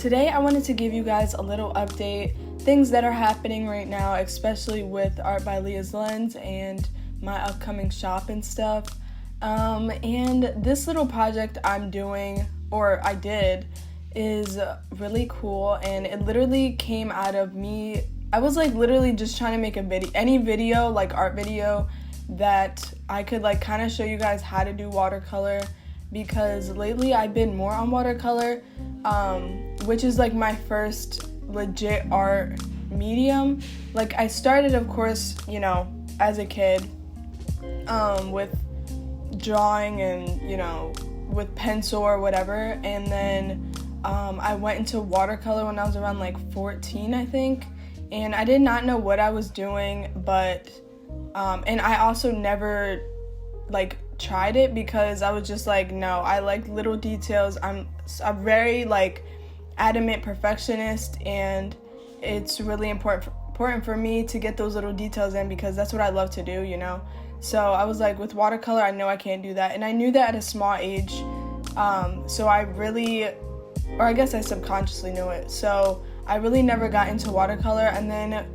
Today I wanted to give you guys a little update, things that are happening right now, especially with Art by Lia'sLens and my upcoming shop and stuff. And this little project I'm doing, or I did, is really cool, and it literally came out of me. I was literally just trying to make any video, like art video, that I could kind of show you guys how to do watercolor, because lately I've been more on watercolor, which is my first legit art medium. I started, of course, as a kid, with drawing and, with pencil or whatever, and then I went into watercolor when I was around 14, I think, and I did not know what I was doing, but and I also never tried it because I was just no, I like little details. I'm a very adamant perfectionist, and it's really important for me to get those little details in because that's what I love to do, So I was with watercolor, I know I can't do that, and I knew that at a small age. So I really, or I guess I subconsciously knew it. So I really never got into watercolor, and then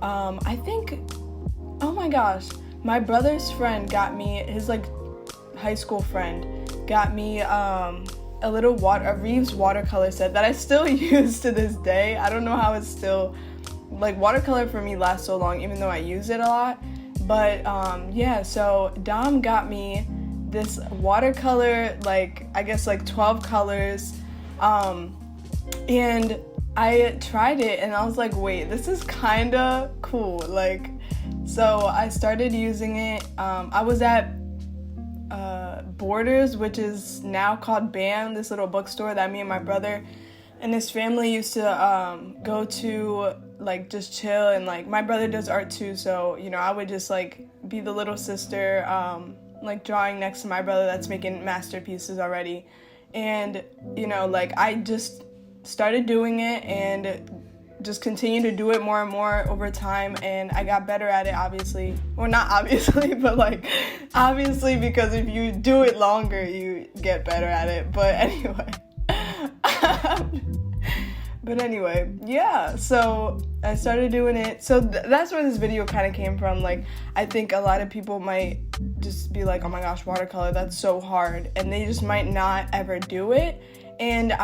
I think, oh my gosh, my brother's friend got me, his high school friend got me a Reeves watercolor set that I still use to this day. I don't know how it's still, watercolor for me lasts so long even though I use it a lot. But yeah, so Dom got me this watercolor, I guess 12 colors, and I tried it and I was wait, this is kinda cool. So I started using it. I was at Borders, which is now called BAM, this little bookstore that me and my brother and his family used to go to, just chill, and my brother does art too, so I would just be the little sister, drawing next to my brother that's making masterpieces already. And I just started doing it and just continued to do it more and more over time, and I got better at it, obviously. Well, not obviously, but obviously, because if you do it longer, you get better at it. But anyway, yeah, so I started doing it. So that's where this video kind of came from. I think a lot of people might just be oh my gosh, watercolor, that's so hard, and they just might not ever do it. And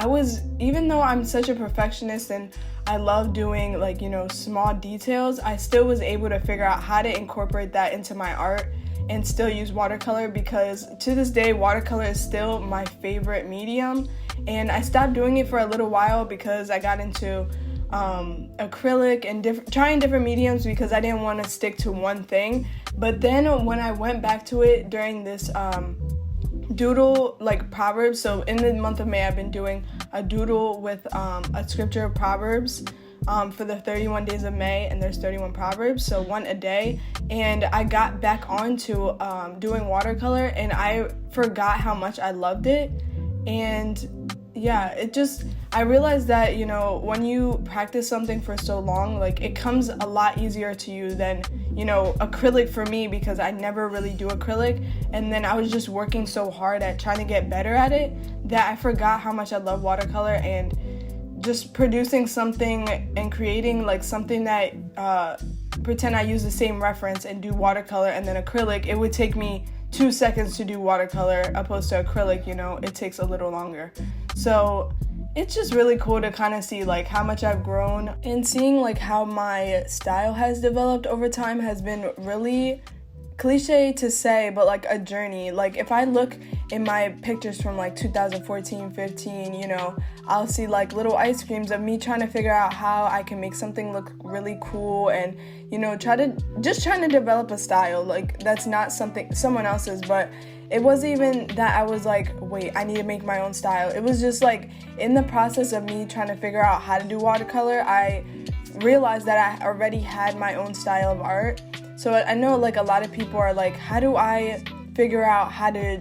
even though I'm such a perfectionist and I love doing small details, I still was able to figure out how to incorporate that into my art and still use watercolor, because to this day watercolor is still my favorite medium. And I stopped doing it for a little while because I got into acrylic and trying different mediums because I didn't want to stick to one thing. But then when I went back to it during this doodle Proverbs, so in the month of May I've been doing a doodle with a scripture of Proverbs for the 31 days of May, and there's 31 Proverbs, so one a day. And I got back onto doing watercolor, and I forgot how much I loved it. And yeah, I realized that when you practice something for so long, it comes a lot easier to you than acrylic for me, because I never really do acrylic, and then I was just working so hard at trying to get better at it that I forgot how much I love watercolor. And just producing something and creating something that pretend I use the same reference and do watercolor and then acrylic, it would take me 2 seconds to do watercolor opposed to acrylic, it takes a little longer. So it's just really cool to kind of see how much I've grown, and seeing how my style has developed over time has been really cliche to say, but a journey. If I look in my pictures from 2014, 15, I'll see little ice creams of me trying to figure out how I can make something look really cool, and trying to develop a style that's not someone else's. But it wasn't even that I was wait, I need to make my own style. It was just in the process of me trying to figure out how to do watercolor, I realized that I already had my own style of art. So I know a lot of people are how do I figure out how to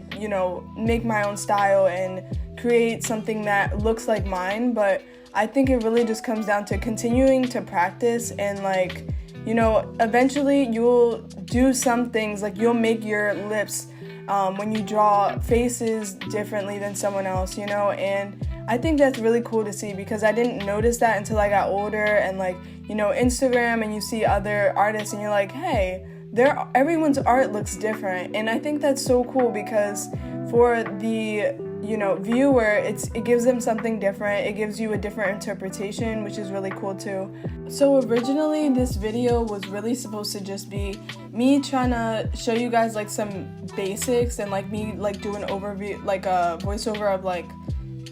make my own style and create something that looks like mine? But I think it really just comes down to continuing to practice, and eventually you'll do some things, you'll make your lips when you draw faces differently than someone else, and I think that's really cool to see, because I didn't notice that until I got older, and like, you know, Instagram, and you see other artists and you're like, hey, everyone's art looks different. And I think that's so cool, because for the, you know, viewer, it gives them something different. It gives you a different interpretation, which is really cool too. So originally this video was really supposed to just be me trying to show you guys like some basics, and like me like do an overview, like a voiceover of like,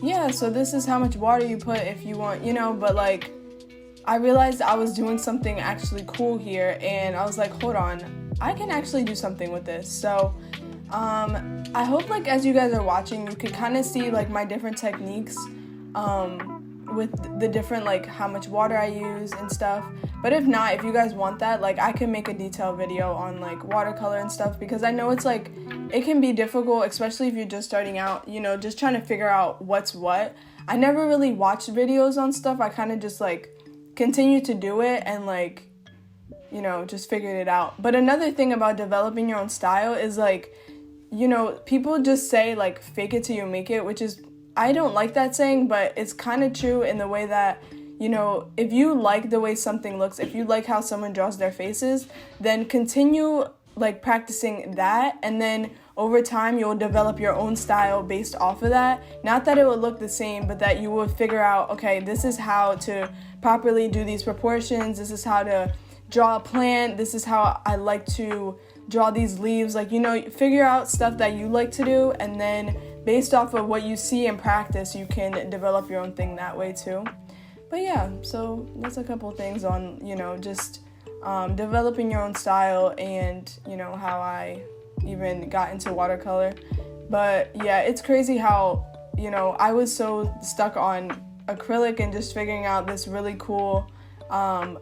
yeah, so this is how much water you put if you want, you know. But like, I realized I was doing something actually cool here, and I was like, hold on, I can actually do something with this. So I hope like as you guys are watching, you could kind of see like my different techniques with the different, like how much water I use and stuff. But if not, if you guys want that, like I can make a detailed video on like watercolor and stuff, because I know it's like, it can be difficult, especially if you're just starting out, you know, just trying to figure out what's what. I never really watched videos on stuff. I kind of just like continued to do it and like, you know, just figured it out. But another thing about developing your own style is like, you know, people just say like fake it till you make it, which is, I don't like that saying, but it's kind of true in the way that, you know, if you like the way something looks, if you like how someone draws their faces, then continue like practicing that, and then over time you'll develop your own style based off of that. Not that it will look the same, but that you will figure out, okay, this is how to properly do these proportions, this is how to draw a plant, this is how I like to draw these leaves. Like, you know, figure out stuff that you like to do, and then based off of what you see in practice, you can develop your own thing that way too. But yeah, so that's a couple things on, you know, just developing your own style, and, you know, how I even got into watercolor. But yeah, it's crazy how, you know, I was so stuck on acrylic and just figuring out this really cool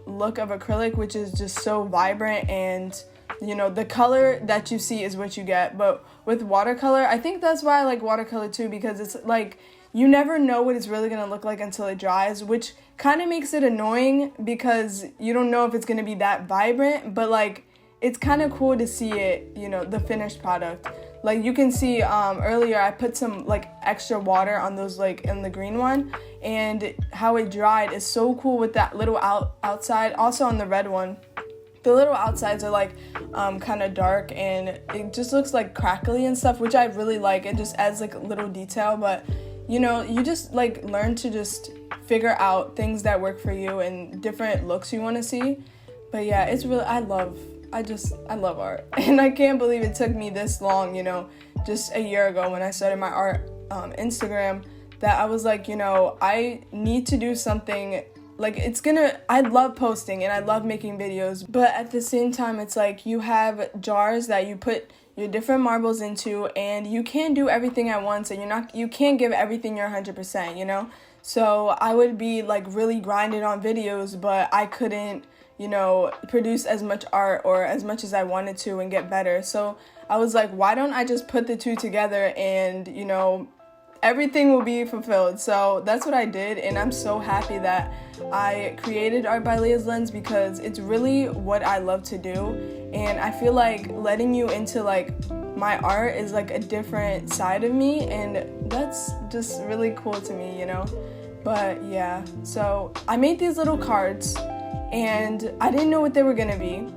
look of acrylic, which is just so vibrant, and, you know, the color that you see is what you get. But with watercolor, I think that's why I like watercolor too, because it's like, you never know what it's really going to look like until it dries, which kind of makes it annoying, because you don't know if it's going to be that vibrant, but like, it's kind of cool to see it, you know, the finished product. Like you can see earlier I put some like extra water on those, like in the green one, and how it dried is so cool with that little outside. Also on the red one, the little outsides are like kind of dark, and it just looks like crackly and stuff, which I really like. It just adds like a little detail. But you know, you just like learn to just figure out things that work for you and different looks you want to see. But yeah, it's really, I love art, and I can't believe it took me this long, you know, just a year ago when I started my art Instagram, that I was like, you know, I need to do something. Like, I love posting and I love making videos, but at the same time, it's like you have jars that you put your different marbles into, and you can't do everything at once, and you can't give everything your 100%, you know? So I would be like really grinding on videos, but I couldn't, you know, produce as much art or as much as I wanted to and get better. So I was like, why don't I just put the two together, and, you know, everything will be fulfilled. So that's what I did, and I'm so happy that I created Art by Lia'sLens, because it's really what I love to do, and I feel like letting you into like my art is like a different side of me, and that's just really cool to me, you know. But yeah, so I made these little cards, and I didn't know what they were gonna be.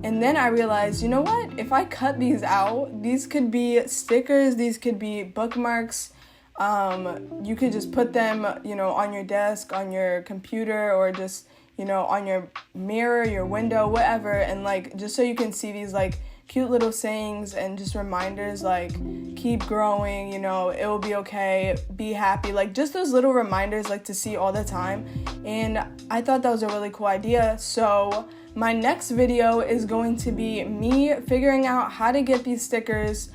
And then I realized, you know what? If I cut these out, these could be stickers, these could be bookmarks. You could just put them, you know, on your desk, on your computer, or just, you know, on your mirror, your window, whatever. And like, just so you can see these like cute little sayings and just reminders like, keep growing, you know, it will be okay, be happy, like just those little reminders like to see all the time. And I thought that was a really cool idea. So my next video is going to be me figuring out how to get these stickers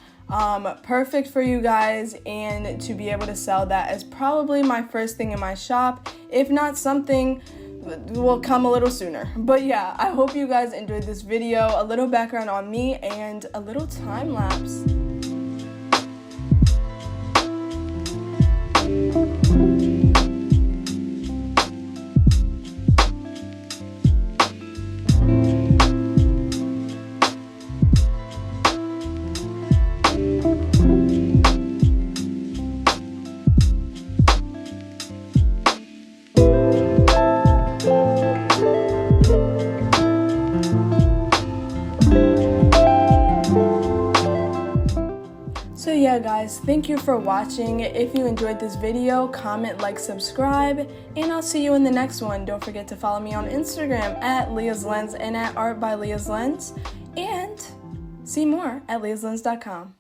perfect for you guys, and to be able to sell that as probably my first thing in my shop. If not, something will come a little sooner. But yeah, I hope you guys enjoyed this video, a little background on me and a little time lapse. thank you for watching. If you enjoyed this video, comment, like, subscribe, and I'll see you in the next one. Don't forget to follow me on Instagram at Lia'sLens and at Art by Lia'sLens, and see more at Lia'sLens.com.